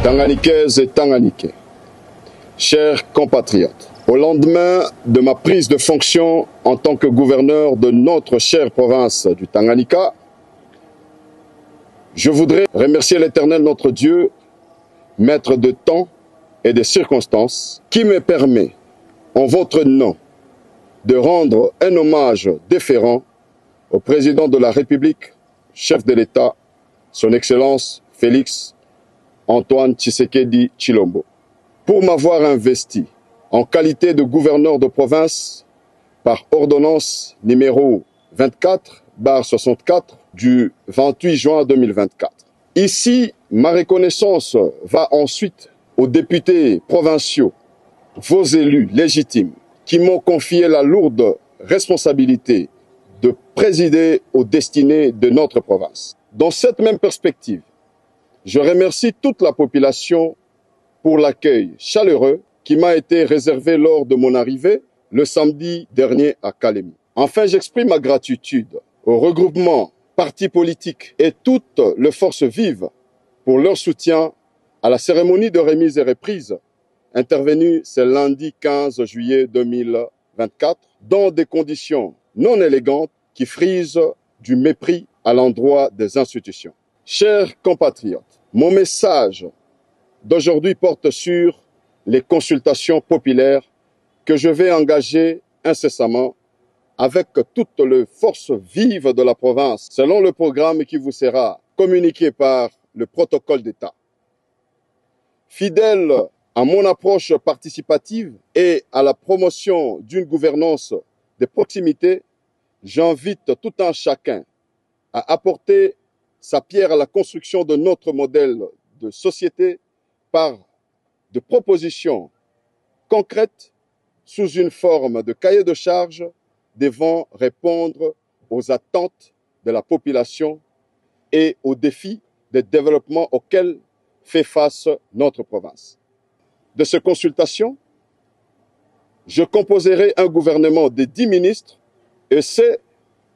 Tanganiquaises et Tanganiquais, chers compatriotes, au lendemain de ma prise de fonction en tant que gouverneur de notre chère province du Tanganyika, je voudrais remercier l'Éternel notre Dieu, maître de temps et de circonstances, qui me permet, en votre nom, de rendre un hommage déférent au président de la République, chef de l'État, son Excellence Félix Antoine Tshisekedi Tshilombo, pour m'avoir investi en qualité de gouverneur de province par ordonnance numéro 24/64 du 28 juin 2024. Ici, ma reconnaissance va ensuite aux députés provinciaux, vos élus légitimes, qui m'ont confié la lourde responsabilité de présider aux destinées de notre province. Dans cette même perspective, je remercie toute la population pour l'accueil chaleureux qui m'a été réservé lors de mon arrivée le samedi dernier à Kalemi. Enfin, j'exprime ma gratitude au regroupement partis politiques et toutes les forces vives pour leur soutien à la cérémonie de remise et reprise intervenue ce lundi 15 juillet 2024 dans des conditions non élégantes qui frisent du mépris à l'endroit des institutions. Chers compatriotes, mon message d'aujourd'hui porte sur les consultations populaires que je vais engager incessamment avec toutes les forces vives de la province, selon le programme qui vous sera communiqué par le protocole d'État. Fidèle à mon approche participative et à la promotion d'une gouvernance de proximité, j'invite tout un chacun à apporter sa pierre à la construction de notre modèle de société par de propositions concrètes sous une forme de cahier de charges devant répondre aux attentes de la population et aux défis de développement auxquels fait face notre province. De ces consultations, je composerai un gouvernement de 10 ministres et c'est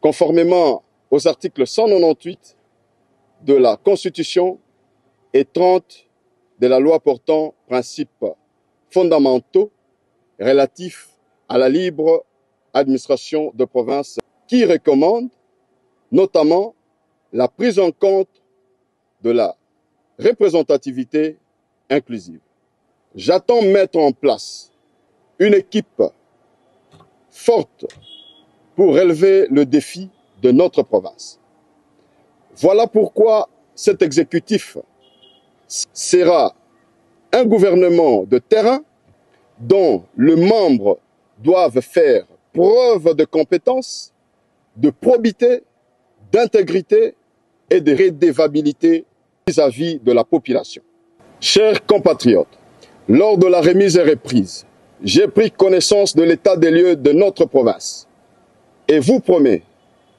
conformément aux articles 198 de la Constitution et 30 de la loi portant principes fondamentaux relatifs à la libre administration de province qui recommande notamment la prise en compte de la représentativité inclusive. J'attends mettre en place une équipe forte pour relever le défi de notre province. Voilà pourquoi cet exécutif sera un gouvernement de terrain dont les membres doivent faire preuve de compétence, de probité, d'intégrité et de redevabilité vis-à-vis de la population. Chers compatriotes, lors de la remise et reprise, j'ai pris connaissance de l'état des lieux de notre province et vous promets,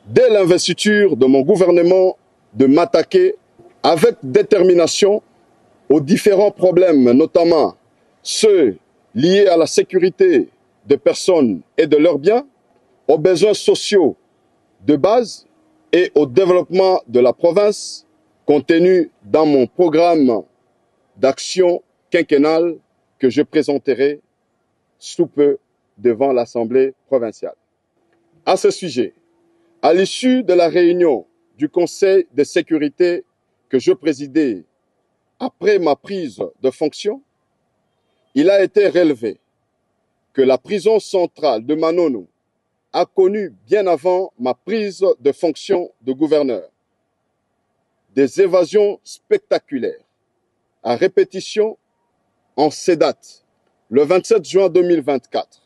dès l'investiture de mon gouvernement, de m'attaquer avec détermination aux différents problèmes, notamment ceux liés à la sécurité des personnes et de leurs biens, aux besoins sociaux de base et au développement de la province contenu dans mon programme d'action quinquennale que je présenterai sous peu devant l'Assemblée provinciale. À ce sujet, à l'issue de la réunion du Conseil de sécurité que je présidais après ma prise de fonction, il a été relevé que la prison centrale de Manono a connu bien avant ma prise de fonction de gouverneur des évasions spectaculaires à répétition en ces dates. Le 27 juin 2024,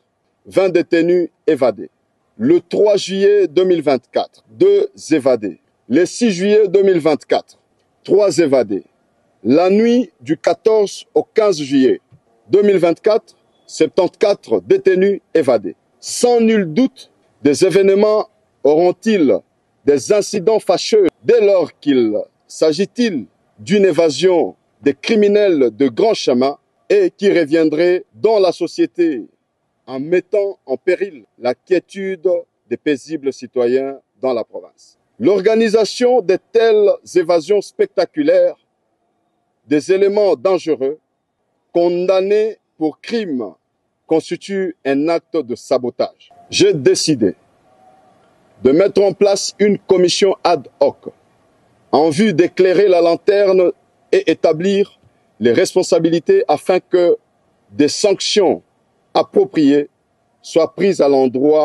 20 détenus évadés. Le 3 juillet 2024, 2 évadés. Le 6 juillet 2024, 3 évadés. La nuit du 14 au 15 juillet 2024, 74 détenus évadés. Sans nul doute, des événements auront-ils des incidents fâcheux dès lors qu'il s'agit-il d'une évasion des criminels de grand chemin et qui reviendraient dans la société en mettant en péril la quiétude des paisibles citoyens dans la province. L'organisation de telles évasions spectaculaires des éléments dangereux condamnés pour crime constitue un acte de sabotage. J'ai décidé de mettre en place une commission ad hoc en vue d'éclairer la lanterne et établir les responsabilités afin que des sanctions appropriées soient prises à l'endroit